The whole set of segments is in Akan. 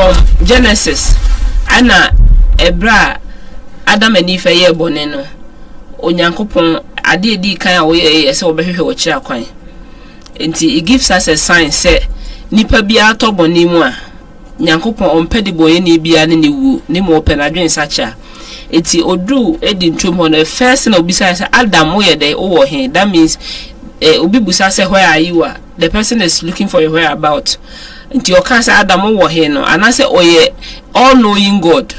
from Genesis ana ebra Adam and Eve ye boneno onyankopon ade di kan a wo ye se obehwehwe wo kira kwan enti it gives us a sign say nipa bia to bonimu a nyankopon ompedi boye ni bia ne wu ne mo penadwen sacha enti odu edi ntwom ho no first na obisa say Adam wo ye dey wo he that means obi busa say where are you the person is looking for your whereabout enti o kan say Adam wo he no anase oye all knowing God.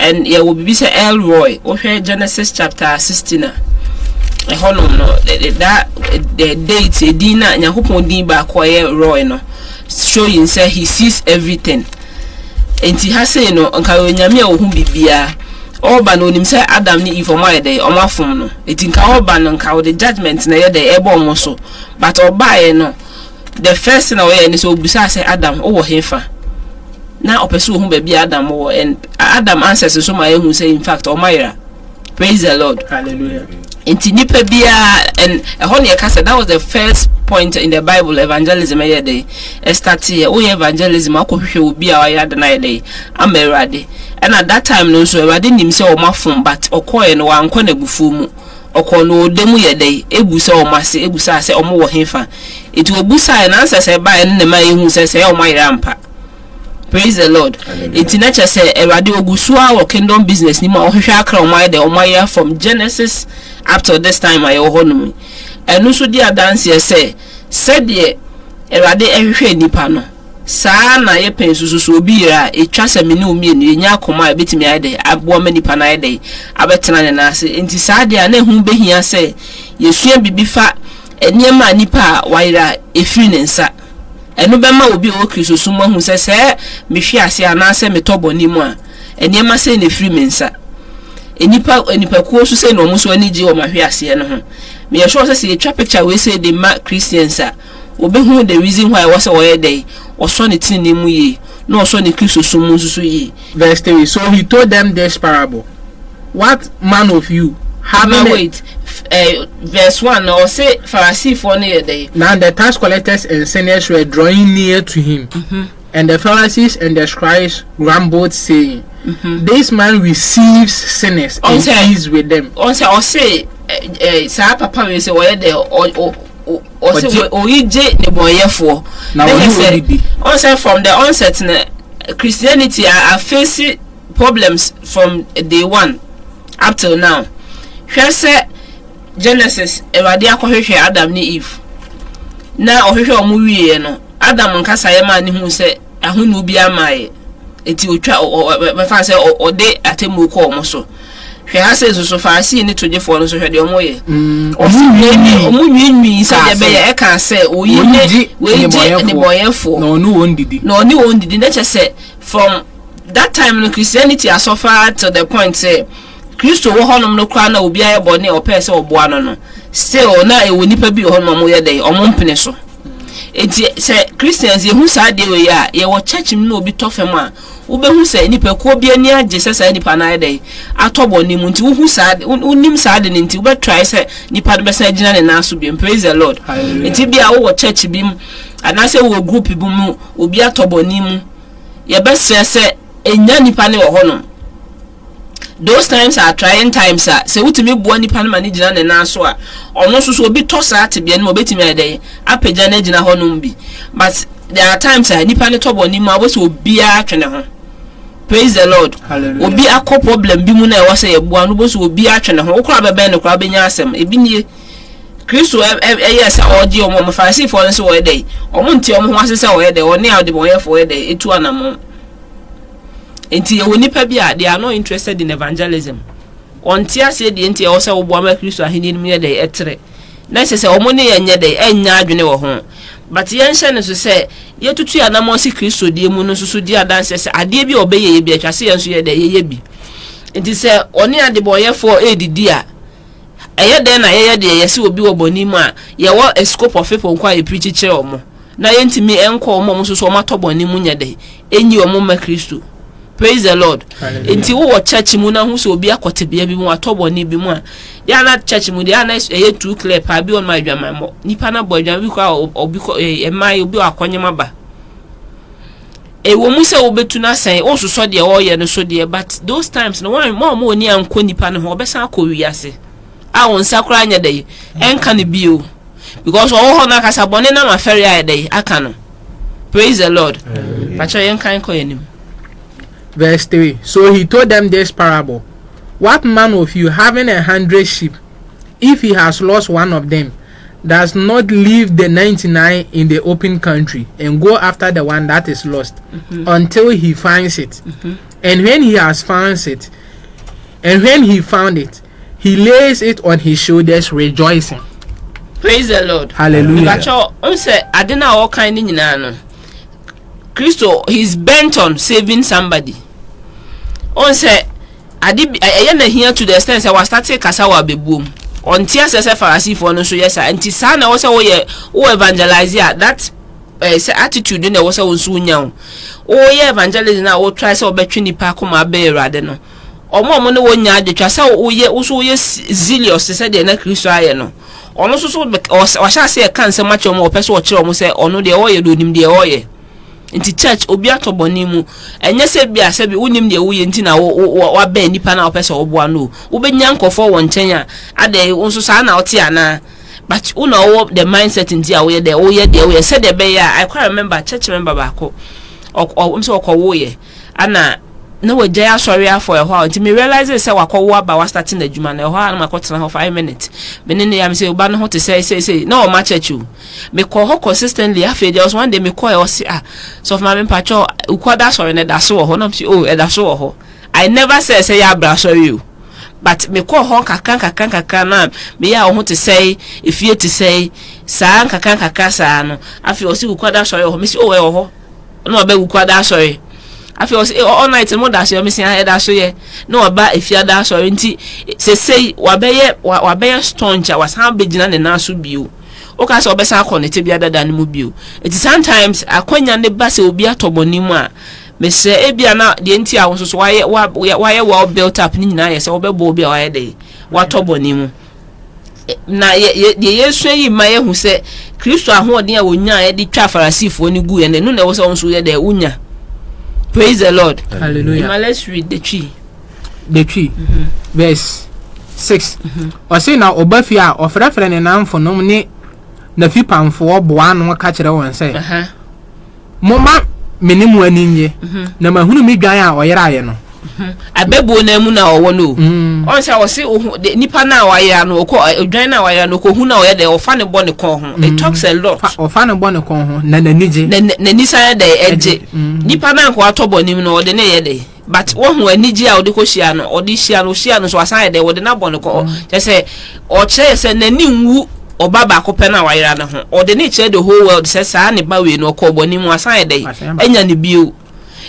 And yeah, will be say Elroy. Okay, Genesis chapter 16. Hold on, no. That the date, Dina, and Yankupon Dimba acquire Roy, no. Showing say he sees everything. And he has say no, and Kawanyamia whom be beer. All ban on him say Adam ni for my day or my phone. No. It in all ban on cow the judgment na the ebo also. But or buy no. The first thing away and so besides say Adam over here. Now pursue whom baby Adam and Adam answers so my who say in fact Omira. Praise the Lord. Hallelujah. Intinipe bia and a honey cast that was the first point in the Bible evangelism day. Start here. Oh evangelism will be our yard day. I'm ready. And at that time no so I didn't himself my phone but okoye no one kone bufumu. Okono demu ye day ebusa o mase ebusa say omo wo hefa. It will busa and answer say by and the man who says say Omira ampa. Praise the Lord. It's nature say Eradi Ogusua or kingdom business ni ma ohwehwa akra omaya from Genesis up to this time I ohonu. Enu so dia dance say said ye Eradi ehwehwe nipa no. Saa na ye pensusu obi ra etwa semini omi enu nya akoma betimi ade abo ma nipa na ade abetena ne na ase enti saa dia na hu behia say yesua bibifa eniema nipa waira efiri ne nsa. Enu bema obi o Kristo sumo hu se mehwe ase anase metobo ni mu a eniema se ne free mensa enipa ko so se no mo so ani gi o mahwe ase no ho me sure say twa picture we say the Christians a obi hu the reason why was o dey oso ne tin ne mu ye no oso ne Kristo sumo so ye. Verse 3. So he told them this parable. What man of you wait verse 1 or say Pharisee for near day. Now the tax collectors and sinners were drawing near to him, and the Pharisees and the scribes grumbled, saying, this man receives sinners and eats with them. Or say sa papa we say where they or say oije ne boye for. Now say from the onset Christianity are facing problems from day one up till now. Say Genesis Eradi akohwehwe Adam ni Eve na ohwehwe omu wiye no Adam nkasa ye ma ni hu se ahunu bi amaye eti otwa mefa se ode atemu ko omo so hwe ha se so faasi ni tojefo no so hwe de omo ye omu nwi se de be ye e kan se oyi ne we je ne boyefo no no won didi na che from that time no Christianity has suffered to the point say Kristo wo honom no kwa na obi aye bone opese oboa no still na e woni pa bi honom mo ye dey omompene so enti se Christians ye hu sa de we ya ye wo church mi no obi tofem a wo be hu sa nipa ko bi ani age se sa nipa na dey atobo ni mu nti wo hu sa unim sa de nti wo be try se nipa do be sa gina ne na so bi. Praise the Lord. Enti bia wo church bi mu anase wo group bi mu obi atobo ni mu ye be se enya nipa ne wo honom. Those times are trying times are say utimi bo nipa na mani gina ne na so a ono so obi tosa atebia no obetimi ade apagya na gina honum bi but there are times are nipa ne tobo ni mu aboso obi a twene ho. Praise the Lord. Hallelujah. Obi akọ problem bi mu na e wose ye bo anu boso obi a twene ho okura bebe ne kura benya asem ebi nie Kristo yes oji omo Pharisee for nso wo dey omo nti omo ho asese wo dey oni a de bo ye for dey etu anamo. Enti ye woni pa bia they are not interested in evangelism. Ontia se de enti e wo se wo boa ma Kristo ahini nim ye dey etre. Na se omo ne ye nye dey enya adwene wo ho. But yen hye ne so se ye tutu ya na mo si Kristo die mu no so di adanse se ade bi obeye ye bi atwase ye so ye dey ye bi. Enti se oni ade boye for edidi a eye den na ye de ye se obi wo boni mu a ye wo a scope of people kwa ye preach kire omo. Na ye ntimi enko omo so so matoboni mu nye dey enyi omo ma Kristo. Praise the Lord. Enti wo church mu na hu so obi akotebia bi mu atoboni bi mu a ya na church mu dia na e too clear pa bi on ma adwaman mo nipa na bo adwaman bi kwa obi ko e mai obi akonyema ba e wo mu se wo betu na sen o so de o ye no so de but those times no one more ni anko nipa no ho obesan akọ wiase a won sakura anya dey enka ne bio because o ho na kasa bone na ma fere aye dey aka no. Praise the Lord. Pacho yen kan ko yenim. Verse 3. So he told them this parable. What man of you having 100 sheep, if he has lost one of them, does not leave the 99 in the open country and go after the one that is lost until he finds it? And when he has found it, he lays it on his shoulders rejoicing. Praise the Lord. Hallelujah. Pacho on say adena all kind nyina no. Christo he's bent on saving somebody. On say I na here to the extent say was starting kasa wa bebuom. On tia say Pharisee for no so yes anti sa na wo say wo evangelize that say attitude na wo say wo so nya wo ye evangelism na wo try say obetwe nipa akoma be erade no. Omo no wo nya adetwa say wo ye zealous say de na Christo aye no. Ono so wa sha say kan say match omo opese wo kire omo say ono de wo ye do nim de wo ye. Inti church obi atoboni mu enye se bia se bi unim de wo ye nti na wa ba nipa na opese wo boa no wo benya nkofo wo nchen a ade unso sa na ote ana but una wo the mindset nti a wo ye de se de be ya I quite remember church member bako o so wo ye ana na we jaya sorry for a while until me realize say wakowo aba wa starting the juma na ho na makotena ho 5 minutes me ne ya me say oba no ho te say na o ma church o me call ho consistently after there was one day me call o say so of my pacho ukwada sorry na da so ho na oh e da so ho I never say ya bra sorry you but me call ho kakan na me ya ho te say if you to say sa kakan sa no after o say ukwada sorry ho me say oh e ho no ba ukwada sorry I feel all night mo da so me say I da so ye no oba efia da so nti say wabeye stoncha wasan begina ne na so bio o ka so obesa connect bia dada ne mu bio it sometimes akwanya ne ba se obi atoboni mu a me say e bia na de nti a so waye well built up ni nyina ye say obebo obi a waye de watoboni mu na ye yesu yi ma ye hu say Kristo ahoden a wonya ye de twa Farisifo ni gu ye ne no na wo so nso ye de unya. Praise the Lord. Hallelujah. Now let's read the tree. Verse 6. O say na obafia o frefre ne namfo nom ne na fi pamfo boa no ka kire won say. Moma menimu aninye na mahunu mi dwan a oyera ye no. Abebo na mu na owo no. On say o say nipa na waya no ko dwan na waya no ko hu na oye de ofa ne bo ne kon ho. It talks a lot. Ofa ne bo ne kon ho na nanije. Na nisa de eje. Nipa na ko atobo nim no de na ye de. But wo hu anije a odi ko hia no odi hia no so asan de wo de na bo ne ko. Je say o kire say na ni nwu obaba ko pe na waya na ho. O de ni kire the whole world say sa ne ba we no ko bo nim asan de. Enya ne bio.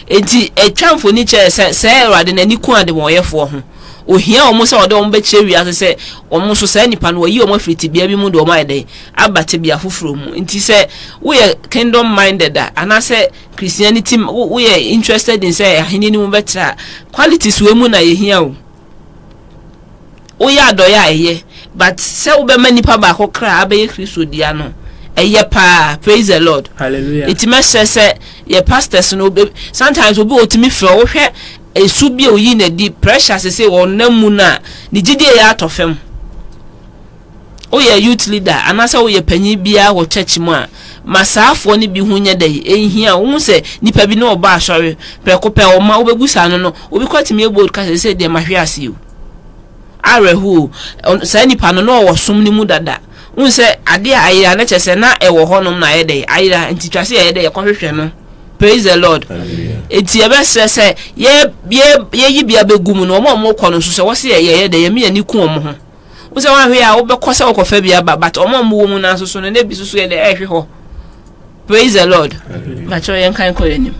Enti etwamfo ni che se erade na ni ku ade mo yefo ho ohia omo se ode omo be chewi ase se omo so se nipa no yi omo friti bia bi mu do omo ade abate bia foforo mu enti se we kingdom minded ana se Christianity we interested in say ahini ni mu betra qualities we mu na ye hia o ya do ya eye but se wo be manipa ba ko kra abaye Kristo dia no eye pa. Praise the Lord. Hallelujah. It must say your pastors no sometimes obi otimi fro wo hwe esu bi oyi na di pressure say wonamu na ni gide ya atofem o ye youth leader anasa o ye panyi bia wo church mu a masafo ni bi hunya dai ehia wo se nipa bi no oba asori prekope o ma obegusa no obi kwatimi ebold ka say de mahwe ase o arehu say nipa no wo som ni mu dada unse ade ayira na chese na ewo honom na yede ayira ntitwase yede yekohwehwe no. Praise the Lord. Enti ebe se ye yi bia begum no omo kɔ no so se wo se ye de ye me ani ku omo ho wo se wa hwe a wo be kɔ se wo kɔfa bia ba but omo wo mu na so no na bi so ye de ehwe ho. Praise the Lord. Ba cho yen kan kɔ yanim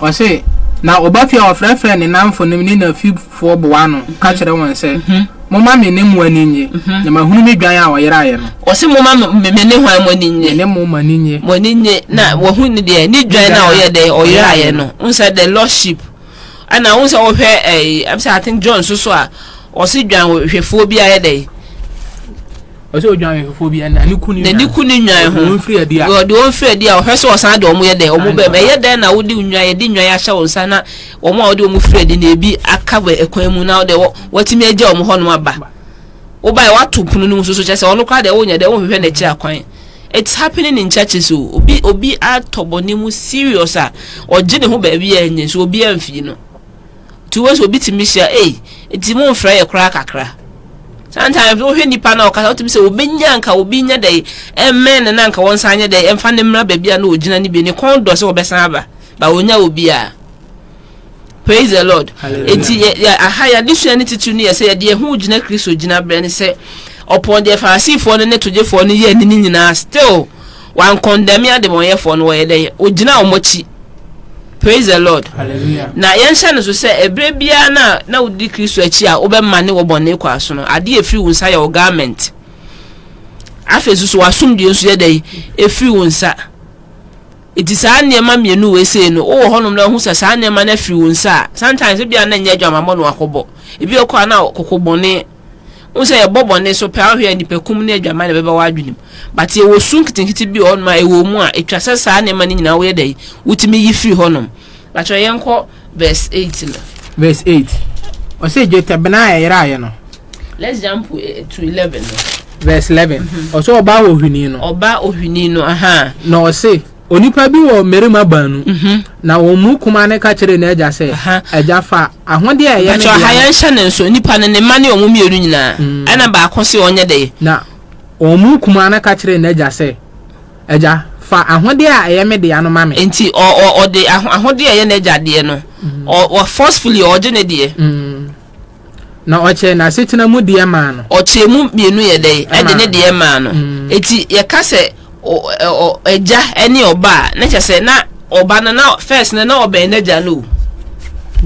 o se na obafia ofrefre ne namfo nim ni na fi fo boa no ka kire won se moma me ne mu aninye na mahunu mi dwan a oyera ye no o se moma me ne hwan mo aninye ne mo maninye na wo hu ni de ni dwan na oye de oyera ye no unsa the lordship ana unsa wo hwe I think John so a o se dwan hwefo bi aye de also odwan fufu bi na ni kunu nwan ho won free ade a won free ade a hwe so osan de omo ye de omo be ye de na wodi nwan ye di nwan ya hye won sa na omo a wodi omo free ade na ebi aka we ekwan mu na de watimi agya omo ho no aba wo bai watu punu no so chese ono kwa de wonya de wo hwehwe na chi akwan. It's happening in churches. Obi atobonimu serious a oje ne ho ba bi enye so obi amfi no tuwe so biti misia enti mo mfra ye kra kakra. Sometimes we hear nipa na okasa otimi se obenya nka obi nya dey emen na nka won sanye dey emfa ne mra ba bia na ogina ne bi ne kondo se obesan aba ba onya obi a. Praise the Lord. Enti ahaya disu ne titu ne se ye de hu ogina Kristo ogina bre ne se upon the Pharisee for the toje for no ye ni nyina still one condemn ya de moye for no ye dey ogina omochi. Praise the Lord. Hallelujah. Na yensha no so say ebre bia na odi Kristo achi a obemma ne wobone kwa so no ade efiri wonsa ya garment afesu so wasum die so ye dey efiri wonsa etisa niema mienu we say no wo honom na hu sa niema na efiri wonsa sometimes bia na nya adwamamo no akobo ebi okwa na kokobone unse ye bobone so pe ahwe nipakum na adwama na beba wadwenim but ye wo sun kitinkiti bi on ma e wo mu a etwa sa niema ni nyina wo ye dey wutimi yi free honom but yenko verse 8 no verse 8 o say je tabena ayira aye no. Let's jump to 11 no. Verse 11 o so oba ohwini no aha na o say onipa bi wo merima banu na wo mu kuma ne ka kire na eja se eja fa ahode a ye ne ha yan hye ne so nipa ne mane o mu mieru nyina ana ba akosi onye de na o mu kuma ne ka kire na eja se eja fa ahode a ye me de anu mame enti o de ahode a ye na eja de no o forcefully o je ne de na o che na setina mu de ma no o che mu mienu ye de e de ne de ma no enti ye ka se eja eni oba na chese na oba na first na oba eneja no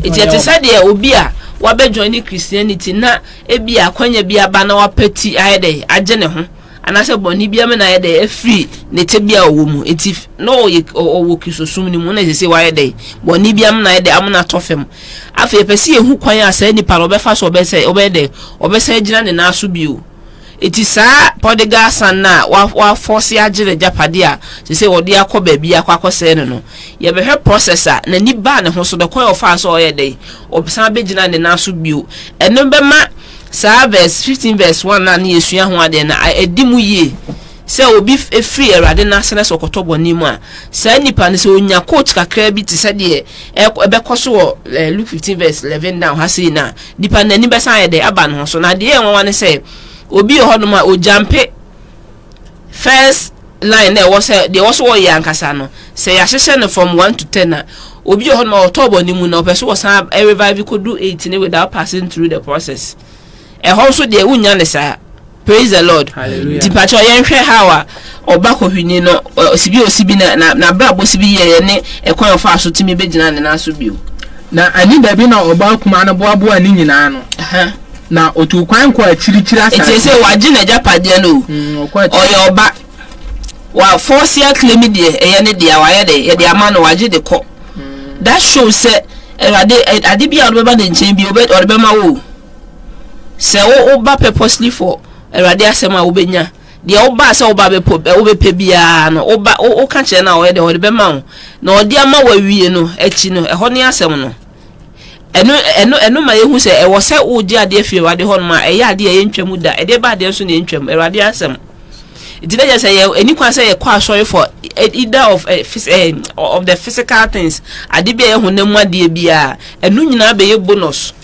eti ete said e obi a wa be join Christianity na ebi akwanya bi aba na wapati ayede age ne ho anase boni bi am na ayede free ne te bia owo mu eti no owo kisosum ni mu na sese wa ayede boni bi am na ayede am na tofem afa pesi ehu kwan asa ni pa obe fa so obe se obe se gina ne na aso bio eti sa prodigal son na wa force agire japade a se wodi akoba bia akose no ye be processor na ni ba ne ho so de kwan ofa so oye dey obisan begina ne na so bio eno be ma sa verse 15 verse 1 na yesua ho ade na edimu ye se obi free erade na sene so kotobo ni mu a sa nipa ne se onya coach kakra bi ti se de ebe koso Luke 15 verse 11 down ha say na nipa na ni be san ye dey aba no so na de enwa ne se obi hodoma o jampe first line there was there was what yankasa no say ya hye from 1 to 10 na obi hodoma otobo ni mu na person was a revive could do 18 without passing through the process also there unya ne sa. Praise the Lord. Hallelujah. Tipacho yenhwe hawa obako hwini no osibi na brabo sibi ye ne ekwan ofa so timi begina ne na so bio na ani da bi na oba kuma na boabo ani nyina no na otu kwan kwa chirichiri asa eti se waji na japade no oya oba wa force ya claim de eye ne dia wa ye de ama no waji de ko that shows say ade bia odeba de nchen bi odeba ma wo se wo ba purposely for erade asema obenya de oba se oba be pe bia no oba o ka che na o de odeba ma wo na odi ama wa wie no echi no eho ne asem no eno ma yehu se ewo se odi ade afie wade ho ma eye ade ye ntwam da ede ba ade so ne ntwam erade asem itide je se ye eni kwa se ye kwa sorry for either of the physical things ade bia ye honam ade bia enu nyina be ye bonus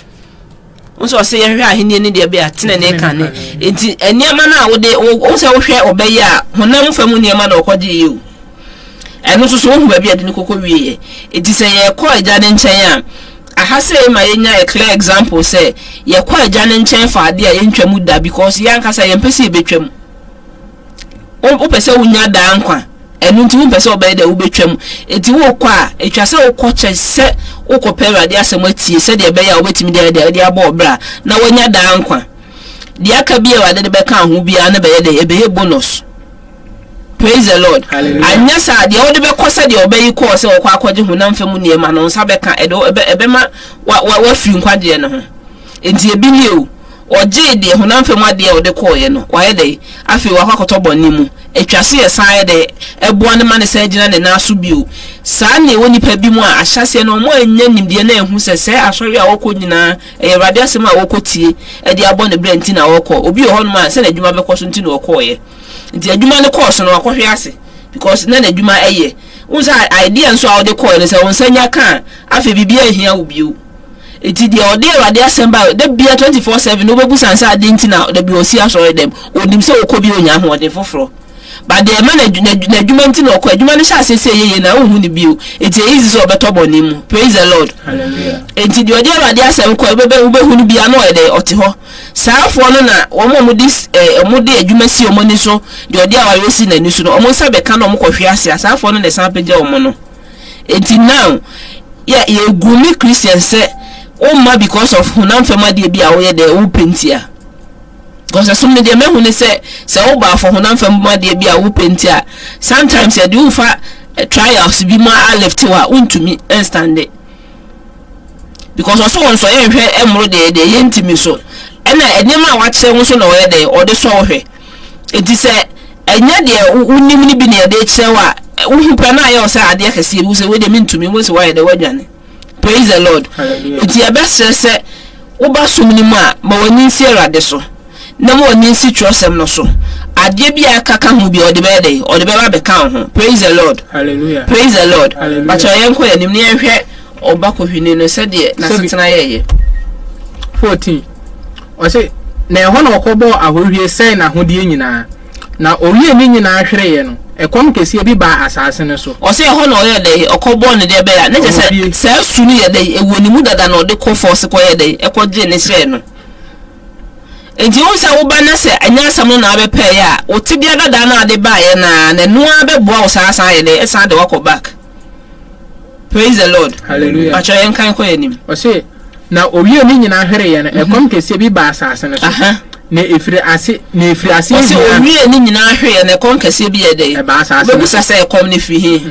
unso se ye hwe ahenie ne de bia tene ne kan ne enti eniema na wo de wo se wo hwe obeyi a honam famu niema na okoje ye o enu so wo hu ba bia de ne kokko wie enti se ye ko eja ne nchen a ahase ma yenya a clear example say ye kwa eja ne nchen fa ade a ye ntwam da because ye ankasa ye mpese ye betwam o pese unya da ankwa enu nti wo pese obey da wo betwam enti wo kwa etwa se wo ko che se wo ko perade asem atie se de be ya wo betimi de abo obra na wonya da ankwa de aka bia wa de be kan ho bia na be ye de ebe bonus. Praise the Lord. Anya sa de wo de be kosa de obey ko se wo kwa akwaje hunam fam niema no nsa be ka ebe ma wa free nkwaje ne ho enti ebi ni o oje de honam fam ade o de koye no waye de afi wa kwakoto boni mu etwase ye san de eboa ne ma ne san gina ne na so bio saa ne woni pa bi mu a ahyase no mo anya nimde na ehu se asori a woko nyina Ewurade asem a woko tie e de abo ne brenti na woko obi ho no ma se na adwuma bekoso nti na wokoye nti adwuma ne course no akohwe ase because na adwuma eye unsa idea nso a wo de koye ne se wonsanya kan afi bibia ehia wo bio eti de ode Ewurade asem ba de bia 24/7 no bebu sansa ade nti na de bi osi asori dem onim se woko bi onya ho ode foforo but the man na adwuma nti na okọ adwuma ne sha asese yeye na ohun ni bio eti easy so beto boni mu praise the Lord hallelujah eti de ode Ewurade asem ko behu ni bia na ode ote ho saafo no na omo mo de adwuma si omo ni so de ode awayo si na ni so no omo nsa be ka na omo kohwe ase saafo no na san pagya omo no eti now ye gumi Christian say o ma because of hunam fama de bia wo ye de wo pentia because some media me hune say oba for honam fam ma de bia wo pentia sometimes you do fa trials bi ma a left wa untumi stand it because also on so ehwe emro de yentimi so ena enema wa kire wo so na wo ye de ode so hwe enti say enya de unim ni bi na de kire wa wo hu pa na ye o say ade akase bi so we de mintumi wo se wa ye de wadwane praise the Lord enti ya best say wo ba sumni ma wani nsi Ewurade so na mo ni nsi twosem no so ade bia kaka hu bi ode be ba ka ho praise the Lord hallelujah praise the Lord but yenko yanim ne ehwe oba kohwini no se de na setena yeye 14 o se na ehwo na okobo ahohwie sei na hodie nyina na owie ni nyina ahwere ye no ekom kese bi ba asase ne so o se ehwo na oye de okobo ne de be ya ne se sunu ye de ewonimu dada na ode ko force ko ye de ekogye ne se no enti wonsa wo ba na se anya asam no na abepe ya o tibia dada na ade ba ye na no abeboa wo saa san ye de esan de wako back praise the Lord hallelujah acho yen kan ko yanim o se na owie ni nyina hwere ye no ekom kese bi ba asase ne so na efiri ase o se owie ni nyina hwere ye na ekom kese bi ye de e ba asase be busa se ekom ne fi he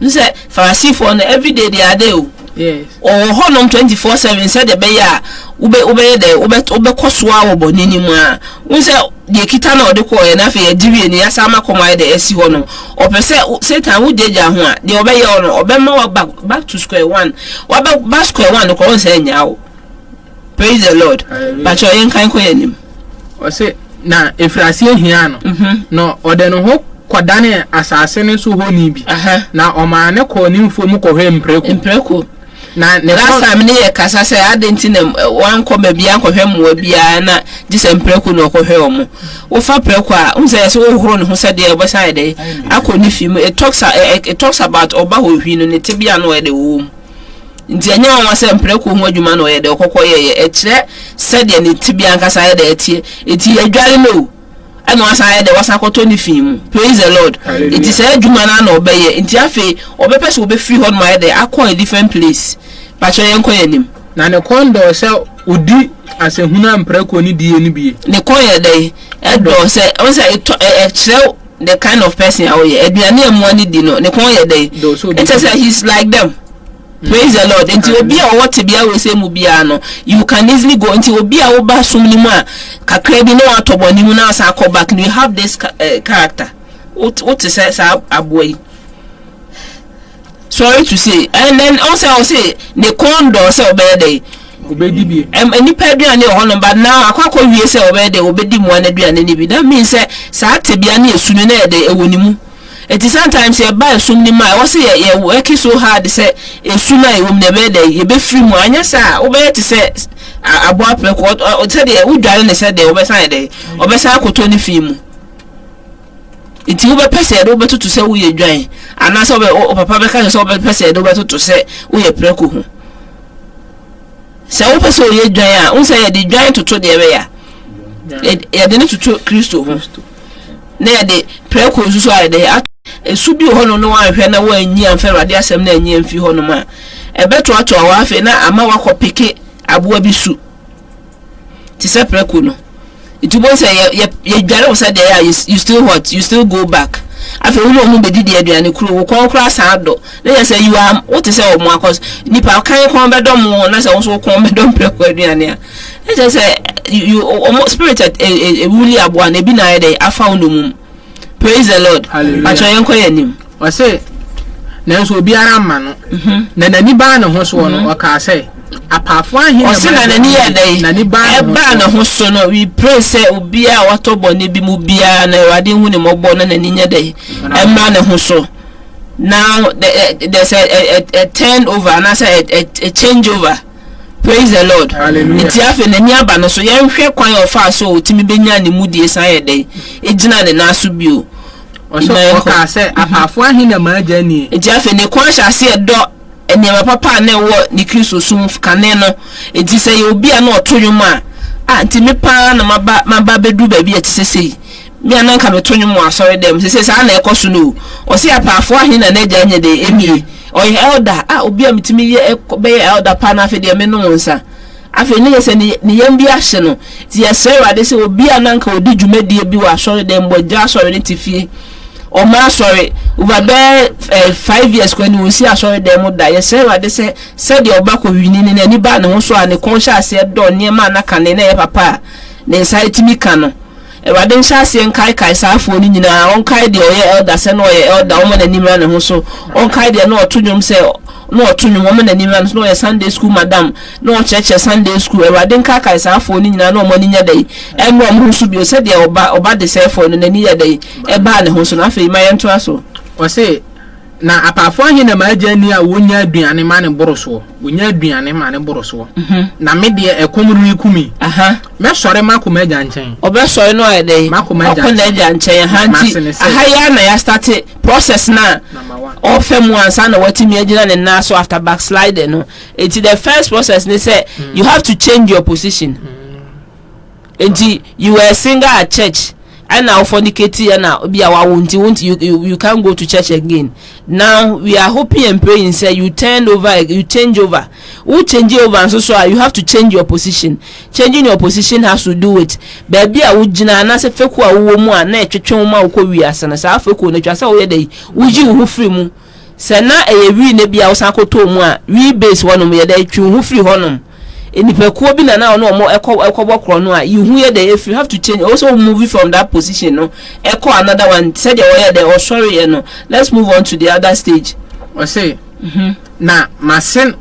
nse farasi for na every day they are there yes honom 24/7 said the beya ube de ube kosoa wo bonini mu a unse de kita na ode ko ye na fe diwie ni asama koma de esi honom opese Satan wo deja ho a de obeye ono obema wa back to square one wa back square one ko onse nya wo praise the Lord but yo yen kan ko yanim o se na efrasi ehia no no ode no ho kwadane asase ne so ho ni bi na omane ko ni mfo mu ko hwe mpreku na ne last time ne ye kasa say adenti na wan ko ba bia ko hwe mo bia na gise mpreku no ko hwe omo wo fa preku a unse ye so wo horo ne ho se de e bo sai de akoni film it talks about oba ho hwi no ne tibia no e de wo nti anya won se mpreku ho adwuma no ye de kokko ye e kire se de ne tibia nkasa ye de etie eti adware no ana wasa de wasa koto ni film praise the Lord it is adwuma na obeye nti afi obepese obefi hon ma de akọ a different place but yenko yanim na ne kondo se udi asehuna mpreko ni die ni bie ne koye de edo se on se kire the kind of person awoye aduane amu ani di no ne koye de it is he's like them praise the Lord nti obi a what bia we say mu bia no you can easily go nti obi a wo ba sumni mu a kakra bi no atoboni mu na asa come back you have this character what is say aboy sorry to say and then also I say the condo say obede obedi bi any peduane ho no but now akwakọ wie say obede obedi mu anaduane ni bi that means say sa tebia na esunu na ede ewonimu. It is sometimes you buy sumni ma wo say you working so hard say esuna e wom na be dey you be free mu anya sa wo be te say abo apreko o te dey wo dware ne say dey wo be san dey wo be san akoto ni fi mu iti wo be pese do be tutu say wo ye dwan ana so be o papa be ka say wo be pese do be tutu say wo ye preko hu say wo pese wo ye dwan a wo say ye di dwan tutu dey be ya ye de ni tutu Kristo hu na ye de preko susu a dey esubi hono no anhwe na wanyi amfa Awurade asem na anyi amfi hono ma ebeto ato awa afi na ama wakopeke aboa bisu ti se preko no itubo say ye dware wo say there you still what you still go back afi wo mo bedidi aduane kuro wo konkura saado na ye say you are what is say o mo akos nipa kan kon bedom wo na say wo so kon bedom preko aduane a e say you spirit a really aboa na bi na dey afa no praise the Lord acho yenko yanim o say na so biara ma no na nani ba na ho so no o ka say apafo ahin o say na nani ya dey nani ba na ho so no we pray say obi a watobo ne bi mu bia na Awurade hu ne mogbo na nani nya dey emma na ho so. Now there's a turnover and I say a changeover. Praise the Lord. It's yafe na niaba no so yenhwe kwan of fa so otimi benya ne mudie san ye dey ejina ne naso bio o so o ka say apafo ahin na maja ni it's yafe ne kwan hyase edo eniema papa na wo ni Kristo sum kane no enti say obi a na otonwum a ntimi pa na maba bedu ba bi etisesei me ananka metonwum asori dem say say na ekoso no o say apafo ahin na naja nya dey emi o elder obi a mitimi ye be elder pa na fe de me no nsa afi ni yese ni yambi ahye no ti yesere wade se obi ananka odi dwumadie bi wa asori dem boja asori ne tifie o ma asori over there 5 years when we see asori dem da yesere wade se said the obako wini ni na ni ba ne ho so a ne conscious e do ne ma na kane na ye papa ne nsa etimi ka no Ewade nhyase nkai saafo ni nyina on kai de oye elder se no oye elder o ma na nimra ne ho so on kai de no otonwum se no otonwum o ma na nimra no oye Sunday school madam no church Sunday school ewade nkai saafo ni nyina no o ma ni nya dai emro mo so bi o se de oba de sefo no na ni ya dai e ba ne ho so na afei ma yento aso o se na apafo ahin na maja ni a wonya aduane ma ne boroso wonya aduane ma ne boroso na me de ekomru ikumi me sore makoma agya nchen obe sore no ayede makoma agya nchen hanti ahaya na ya start process na ofemu ansa na watimi agina ne na so after backslide no it the first process they say you have to change your position you were a singer at church and now fornicate and now be our you can't go to church again. Now we are hoping and praying say you change over. Who change over and so you have to change your position. Changing your position has to do with baby a wujina na se feku a wo mu a na etwetwe mu a wo wi asana sa feku na twa sa wo ye dey wuji wo free mu se na wi na bia wo san koto mu a wi base wonom ye dey twi wo free honom enipekuo bi na no mo ekobọ kro no a you hu ye dey if you have to change also move from that position no eko another one said you were there or sorry you know let's move on to the other stage o say na masen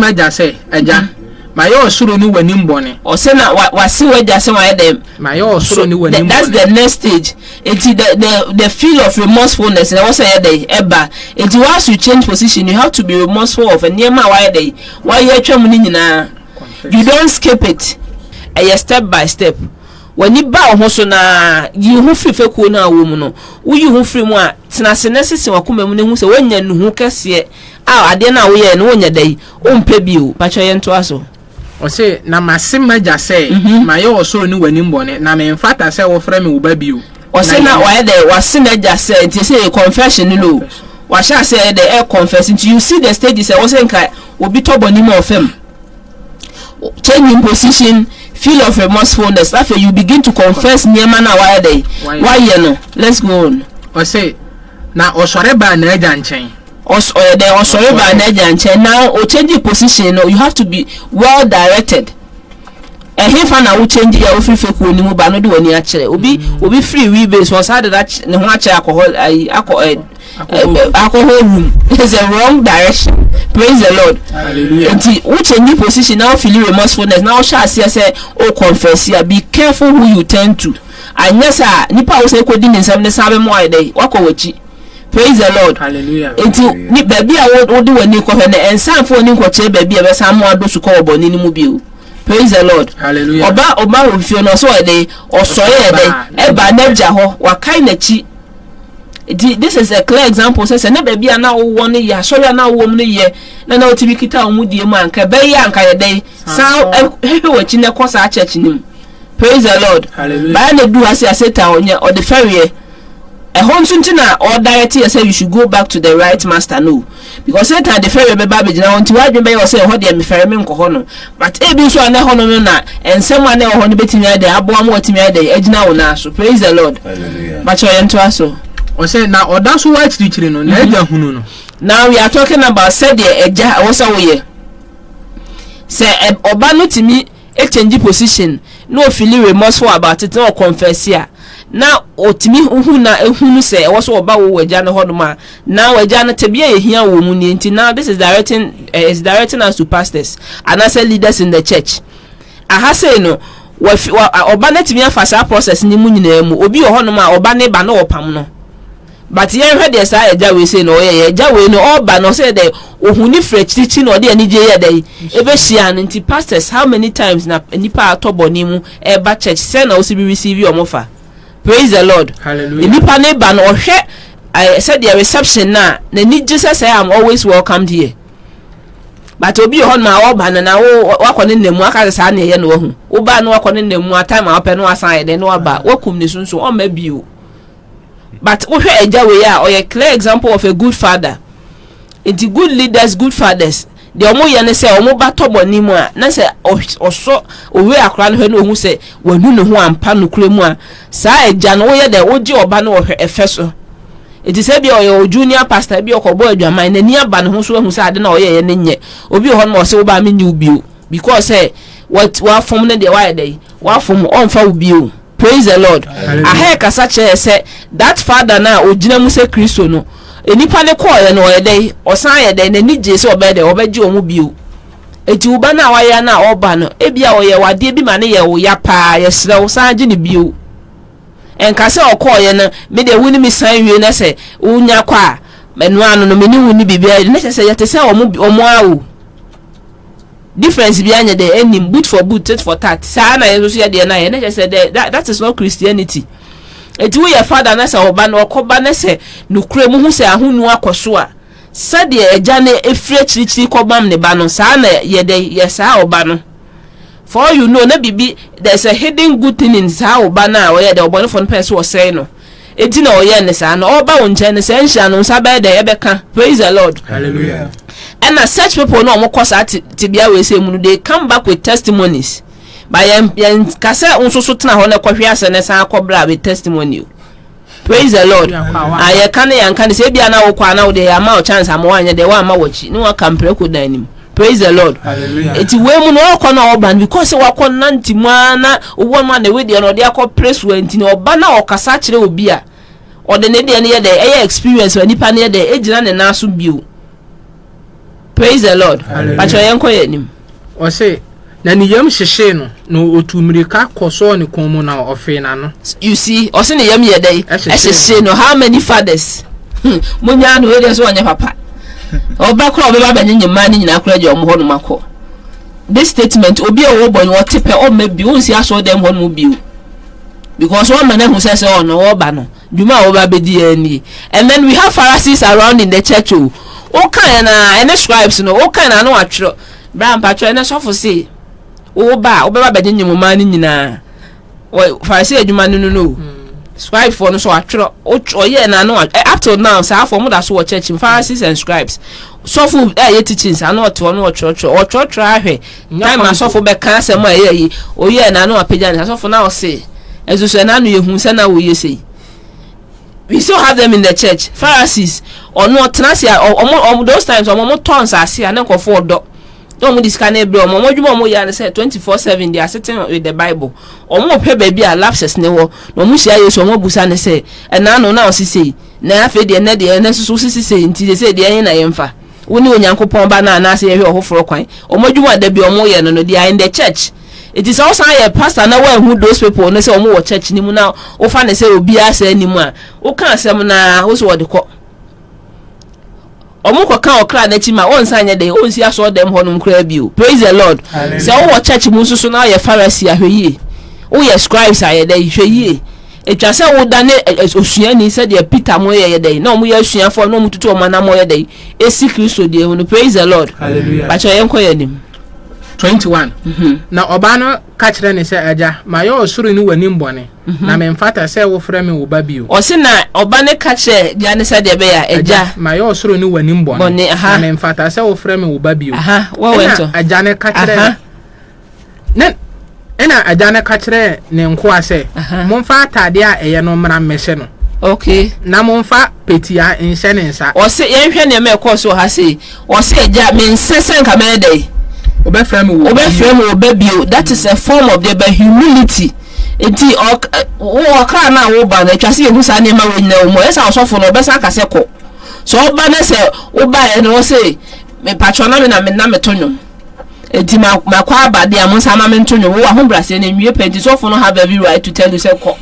maja say eja my osuro ni wani mbone o say na wasi weja say why dem my osuro ni wani mbone that's the next stage it the feel of remorsefulness and what say dey eba it once you change position you have to be remorseful of anyama why dey why you twam ni nyina you don't skip it step by step when you ba ho so na you hu fife ko na wo mu no wo yi hu firi mu a tenase nesese wakoma mu ne hu se wanya nuhu kese ade na wo ye no wonya dai o mpe bi o pa choye nto aso o se na masema ja say maye osoro ni wani mbone na me mfata say wo frame wo ba bi o se na wa de wase na ja say nti say confession ni lo wa sha say the air confess nti you see the stages say wo se nka obi toboni ma ofem changing position feel of remorsefulness after you begin to confess niema na why you know let's go on o say na osore ba na agya nchen osore ba na agya nchen now o change position no you have to be well directed he fa na wo change ya ofri feku ni mu ba no de wani a kire obi free we base was had that ne ho a kire alcohol room is a wrong direction. Praise the Lord. Hallelujah. And who change position now feeling remorsefulness now shall say oh confess here be careful who you turn to and yes sir nipa wo say ko di nsam ne sabe mo ayde wako wachi. Praise the Lord. Hallelujah. And ni baby a wo di wani ko he ne ensanfo ni ko kire baby e be sam mo adosu ko oboni ni mu bio. Praise the Lord. Hallelujah. Oba wo fio no so ayde osoye ayde e ba na gya ho wa kai na chi. This is a clear example says na baby na wo won ye sorry na wo mu ye na na otibikita omudie mu anka be ye anka ye dey sa wachi ne kosa church nim. Praise the Lord. Hallelujah. Ba na du ase Satan onye or the ferry e hon suntina or diet you say you should go back to the right master no because Satan the ferry be baby na wonti wadwen be you say ho de me ferry me nko ho no but e bi so na ho no na ensem na ho no betimi ade aboa mo otimi ade agina wo na so. Praise the Lord. Hallelujah. But you ento aso o say na oda so wa chirichiri no na agya hunu no. Now we are talking about said the eja wo say wo ye say oba no timi e change position no feel remorseful about it no confess ya na otimi hu na ehunu se e wo so oba wo wagya no hodoma na wagya no tebia ehia wo mu ni nti now this is directing us to pastors and as leaders in the church aha say no oba na timi afasa process ni mu nyina mu obi wo hodoma oba ne ba na opam no but yen hwe de sa eja we say no ye eja we no oba no say de ohuni frechichi no de ani je ye de ebe hia nti pastors how many times na nipa atoboni mu e ba church say na o si bi receive omofa. Praise the Lord. Hallelujah. Nipa ne ba no hwe I said the reception na ni Jesus say I'm always welcomed here. But obi ho na oba na wo wakone nemu aka sa na ye no hu. Oba na wakone nemu atime ape no asan ye de no aba wakum ne sunsun o ma bio. But wo hwe eja we ya or a clear example of a good father. It's good leaders, good fathers. The omo ye ne se omo ba toboni mu a na se oso owe akra no hwe no hu se wanu ne ho ampa no kure mu a sa eja no ye de oji oba no hwe efeso it is be o junior pastor bi okobo adwaman na ni aba no ho so hu se ade na oye ye ne nye obi ho no se oba me nyu bio because what wa form ne de wa dey wa form on fa bio. Praise the Lord. Ahe kasa che se that father na ogina mu se Kristo no enipa ne call ye no ye dey osan ye dey na ni je se oba dey obaji omu bio eti uba na waya na oba no ebia oye wade bi ma ne ye wo ya pa ye sere wo san je ne bio enka se okọ ye no me de wuni mi san wie na se unya kwa menu anu no me ni wuni bibia ne se ye te se omo awu difference bi anya de enim boot for boot tit for tat sa na ye so ye de na ye ne se that is not Christianity. Eti wo ye father na se oba na okoba na se nukure mu hu se ahunu akoso a sade eja na efre chirichiri kobam ne ba no sa na ye de ye sa oba no for you know na bibi there's a hidden good thing in sa oba na wo ye de obo no for person wo say no eti na oye ne sa na oba wo nche ne se nhia no sa ba de ye beka. Praise the Lord. Hallelujah. And as such people no mo kosa tibia we say mu they come back with testimonies by kasa unso so tena ho na kwahwe ase ne san akobra with testimony. Praise the Lord. Aye kan yan say bia na wo kwa na wo de ama o chance am wanya de wa ama wachi ni wa kampre ko dan nim. Praise the Lord. Hallelujah. Eti we mu no ko na oban because wa ko nanti mu ana wo ma na we de no de akọ press wanti na oba na okasa kire obi a o de ne de ne ye de experience wa nipa ne de ejina ne na so bio. Praise the Lord. Pacho yenko yenim. O say na ni yam hyehye no otumirika koso ne kon mu na ofe na no. You see, o say ne yam ye dey. Hyehye no how many fathers? Munya no we dey so anya papa. Oba kro oba ba nyenye ma ni nyina kro je omo ho no mako. This statement obi o wo boy wo tepe o ma bi won si aso dem ho no bi. Because one man who says oh no oba no. Juma oba be di ani. And then we have Pharisees around in the church o. O kan na ene scribes no o kan na no atwero bra mpatro ene sofo say o ba be nyenye ma ni nyina o Pharisee adwuma no scribe for no so atwero o ye na no up till now say for mo da so church Pharisees and scribes sofo ye teachings na no to no church o church ahwe time na sofo be kan asem ayi o ye na no apagya na sofo na o say ezuso na no ye hu se na wo ye say. We still have them in the church. Pharisees or no tenacia or those times or more tons are see and then for do. Don't this kind of blow. Momo ya say 24/7 they are sitting with the Bible. Or more pay baby a lapses no musia yes or more busane say and now say na fe de na de na so say nti they say de na yemfa. Woni onyankopon ba na say e ho foro kwan. Omodwuma da bi omo ye no they are in the church. It is also a pastor na who those people na say omo church ni mu na o fa na say obi asa ni mu a o kan asem na o so de ko omo ko kan okra na chi ma on sanya de on si aso dem ho no kra bi o. Praise the Lord. Say o church mu so na ye Pharisee ahwe o ye scribes aye de hwe etwa say wo da ne osuani say de Peter mo ye de na omo ye asuafo na omo tutu omo na mo ye de esi Kristo de no. Praise the Lord. Hallelujah. Ba cho yenko ye nim 21 na oba no ka kire ne se aja ma yo osuru ni wani mbone na me mfata se wo frɛ me wo ba bio o se na oba ne ka kire dia ne se de be ya aja ma yo osuru ni wani mbone na me mfata se wo frɛ me wo ba bio wo wento aja ne ka kire na ena aja ne ka kire ne nko ase mo mfa atade a eye no mra mmehye no. Okay. Na mo mfa petia nhye ne nsa o se ye hwe ne me ko so ha se o se aja me nsesen ka me dey that is a form of the humility. Enti o kra na wo ba na twase ehu sa ne ma we nyina mo esa osofo no besa kase ko so oba na se oba e no say me patrona me na me tonyo enti ma kwa abade am sa ma me tonyo wo ho brase na nwie penti so ofo no have every right to tell you say ko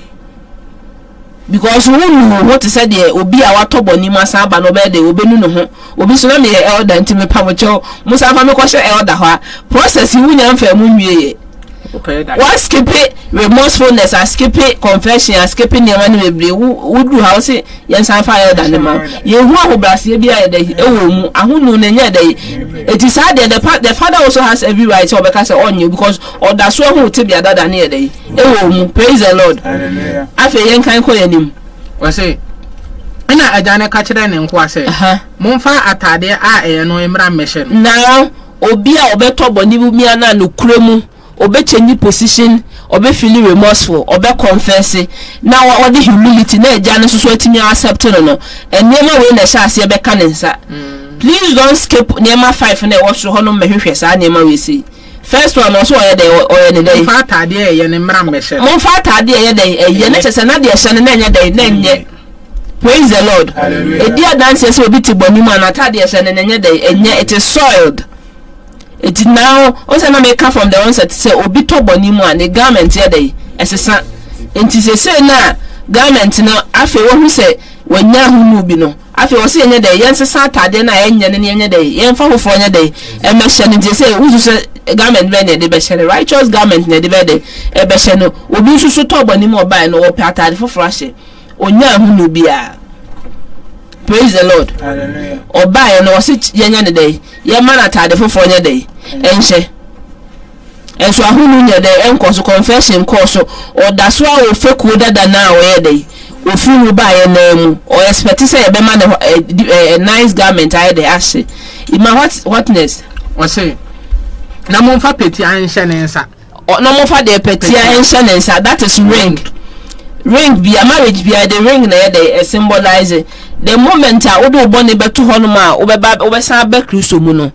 because who know what said there obi a watobo ni ma sa ba no be de obenu no ho obi so na me elder enti me pa mo cho mo sa fa me ko she elder ho process wu nya mfa mu nwie what skip it remorsefulness, I skip it confession, I skip it. Would do house it? Yes, I fired than the man. You who bless you be a day. Oh, I who know any day. It is sad that the father also has every right to because on you because or that's one who to be other than near day. Oh, praise the Lord. I feel young can't call him. Was it? And I done catch it and quase. Monfa atade a no emra mission. Now, Obia obeto bonibu mi ana no kremu. Obe change position, obe feeling remorseful, obe confess. Now all the humility na ejane so etimi accept no. And nema we na sha ase be kanensa. Please don't skip nema 5 na watch ho no mehwehwe sa nema we see. First one also oye ne dey. Mo fa atade ye ne mra mehwe. Mo fa atade ye dey ye na chese na de hye ne na nya dey na nye. Praise the Lord. A dear dance so obi ti boni mu na atade hye ne na nya dey enye it is soiled. It is now also na make from the onset say obi to boni mu and the garment here dey esesa enti say na garment no afi wo hu say wanya hu mu bi no afi wo say enye dey yensesa atade na enye ne enye dey yemfa hofo enye dey e me hye ne say wo say garment be ne dey be hye righteous garment ne dey be dey e be hye no obi susu to boni mu obai no wo pe atade foforo hye onya hu nu bia. Praise the Lord. Hallelujah. Oba no wose yenya ne dey ye man atade foforo nya dey enhye enso ahunu nya dey enkoso confession course or that's why we fake wo dada na we dey ofuru ba ye na mu or expect say ye be man a nice garment I dey ashe ima what next o say na mo fa peti anhye ne nsa no mo fa de peti anhye ne nsa that is ring be a marriage be the ring na dey symbolize the moment a wodo bone beto hono ma obesa be Kristo mu no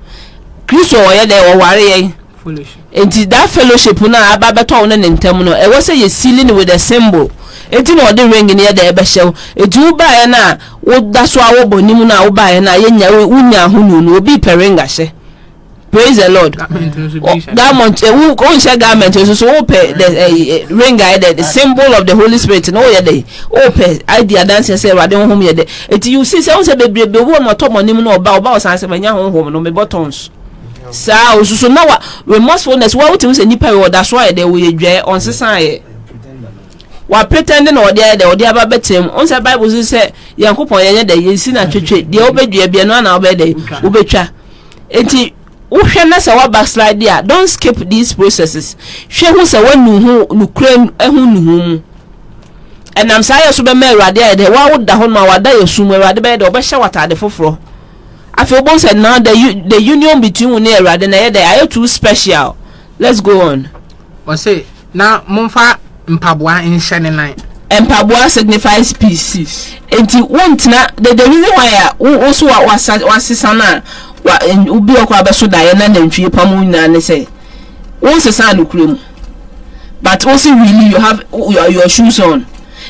Kristo oye dey wo ware ye fellowship enti that fellowship na aba beto no ne ntam no e wo say you sealing with a symbol enti no the ring ne dey be hyew enti wo ba ye na wo da so a wo boni mu na wo ba ye na ye nya unya hunu no obi peringa hye. Praise the Lord. Garment who share garment so pay the ring guy the symbol of the Holy Spirit no ye dey open idea dance say rade hom ye dey it you see say say bebrebe wo no to monim no oba o san say manya hom no me buttons sa osusu na wa remorsefulness wa wuti say nipa we that's why they we dwe on sesan ye wa pretending or there the aba betem on say Bible say yankopon ye dey yesi na twetwe de obedua bia no na obedey obetwa enti uhwe na se wa backslide there don't skip these processes hwe hu se wanu hu nukran ehu nuhu and am say so be me awade de wa woda ho ma wada yesum awade be de obehye watade foforo afi bon say now the union between you and awade na ye de are too special. Let's go on. O say na momfa mpaboa nhye ne nan mpaboa signifies peace enti wontina the reason why also wasisa na wa ubi okwa be so da ye na ntwie pamu na ne say won sesa no kurem but also really you have your shoes on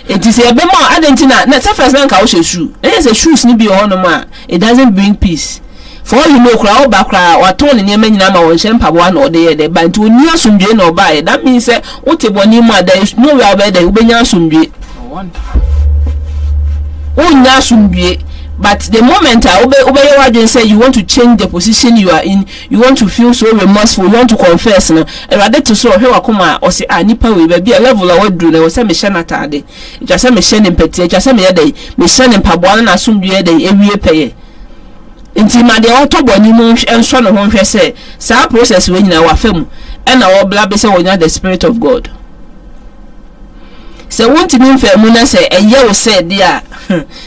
it is a be more adentina na first na ka wo shoe na say shoes ni bi on ma it doesn't bring peace for you know kra oba kra waton ne nyama nyina ma won hye mpaboa na ode ye de but oni asomdwe na oba ye that means say wote boni mu ada no we oba de ubenya asomdwe onya asomdwe. But the moment I say you want to change the position you are in, you want to feel so remorseful, you want to confess, no, and rather to so here wakuma or say nipa we be a level I would do. They will say me shana tade. Just say me shana peti. Just say me day. Me shana pabuana na sumdue day every pay. Inti ma de auto boni mu enso no ho hwe say sa process we nyina wa fam and our blood be say we the Spirit of God. So won't you mean for Muna say a year say dear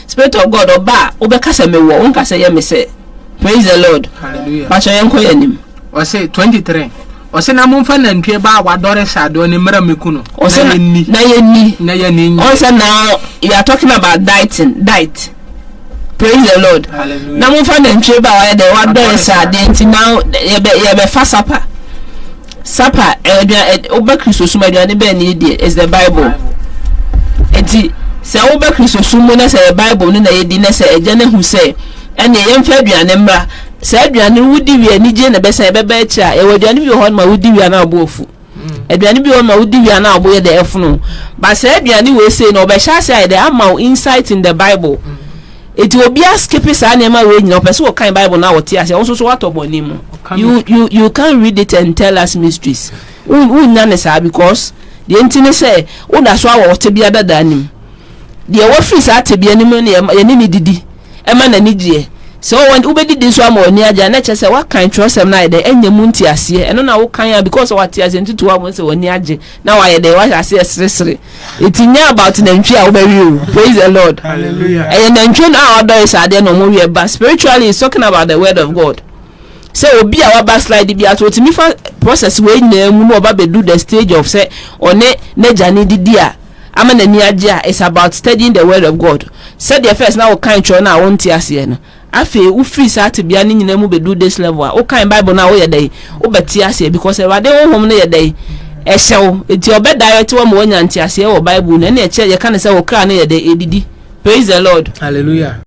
Spirit of God or ba obekasa me wo unka say me say praise the Lord. Hallelujah. Pastor yanko yanim. O say 23. O say na momfa na ntwe ba wadore shado ne mra mekuno. O say na ye ni. O say now you are talking about diet. Praise the Lord. Hallelujah. Na momfa na ntwe ba wa de wadore shado enti now ye be fasapa. Sapa oba Kristo sum aduane be na yedi is the Bible. Enti se oba Kristo sum na se the Bible no na yedi na se eja na hu se ene yemfa aduane mra se aduane wudi wi ani je na be se beba echi a e waduane bi ho ma wudi wi na abofu aduane bi ho ma wudi wi na aboye de efunu ba se aduane we say na oba sha say the amount insight in the Bible. It will be a skip sa na ma we nyina person o kan Bible na wote ase won so what oboni mu you can't read it and tell us mysteries nya ne sa because the entine say una so awo wote bia beda anim the wo sa te bia anim ne ye ni didi e ma na ni die so when ubedidi so ama oni aja na che say what kind trust na de enya mu nti ase eno na wo kan because what ase ntutu wa mo say oni age na wa ye de wa ase sresre etinya about nantwi a wo bari praise the Lord. Hallelujah. And nantwi na order is ade no mo we ba spiritually is talking about the word of God. Say obi a wa backslide bi ato timi fa process we na mu no oba be do the stage of say one na jani didi a ama na ni age a is about studying the word of God. Say the first na wo kan tro na wo nti ase no afi u free sa te bia ni nyina mu be do this level o kan Bible na wo ye dey o beti ase because e wade wo hom no ye dey e hyew enti obe direct wo mo nya nti ase wo Bible na e che ye kan say wo kra na ye dey edidi. Praise the Lord. Hallelujah.